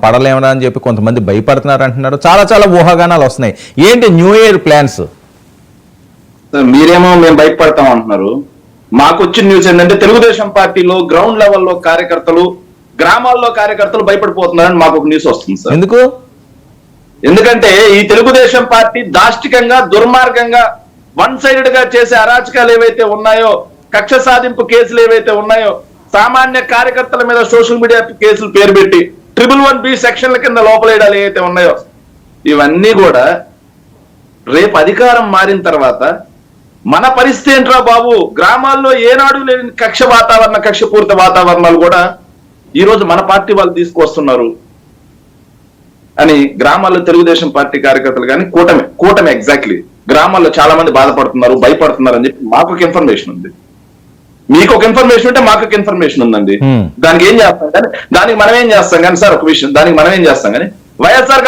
పడలేమరా అని చెప్పి కొంతమంది భయపడుతున్నారు అంటున్నారు. చాలా చాలా ఊహాగానాలు వస్తున్నాయి. ఏంటి న్యూ ఇయర్ ప్లాన్స్? మీరేమో మేము బయటపడతాం అంటున్నారు. మాకు వచ్చిన న్యూస్ ఏంటంటే తెలుగుదేశం పార్టీలో గ్రౌండ్ లెవెల్లో కార్యకర్తలు, గ్రామాల్లో కార్యకర్తలు భయపడిపోతున్నారని మాకు ఒక న్యూస్ వస్తుంది సార్. ఎందుకు? ఎందుకంటే ఈ తెలుగుదేశం పార్టీ దాష్టికంగా, దుర్మార్గంగా, వన్ సైడెడ్ గా చేసే అరాచకాలు ఏవైతే ఉన్నాయో, కక్ష సాధింపు కేసులు ఏవైతే ఉన్నాయో, సామాన్య కార్యకర్తల మీద సోషల్ మీడియా కేసులు పేరు పెట్టి 111B సెక్షన్ల కింద లోపలేయడాలు ఏవైతే ఉన్నాయో, ఇవన్నీ కూడా రేపు అధికారం మారిన తర్వాత మన పరిస్థితి ఏంట్రా బాబు, గ్రామాల్లో ఏనాడు లేని కక్షపూరిత వాతావరణాలు కూడా ఈ రోజు మన పార్టీ వాళ్ళు తీసుకొస్తున్నారు అని గ్రామాల్లో తెలుగుదేశం పార్టీ కార్యకర్తలు కానీ కూటమి ఎగ్జాక్ట్లీ గ్రామాల్లో చాలా మంది బాధపడుతున్నారు, భయపడుతున్నారు అని చెప్పి మాకు ఒక ఇన్ఫర్మేషన్ ఉంది. మీకు ఒక ఇన్ఫర్మేషన్ ఉంటే మాకు ఒక ఇన్ఫర్మేషన్ ఉందండి. దానికి ఏం చేస్తాం కానీ, దానికి మనం ఏం చేస్తాం కానీ సార్, ఒక విషయం, దానికి మనం ఏం చేస్తాం కానీ వైఎస్ఆర్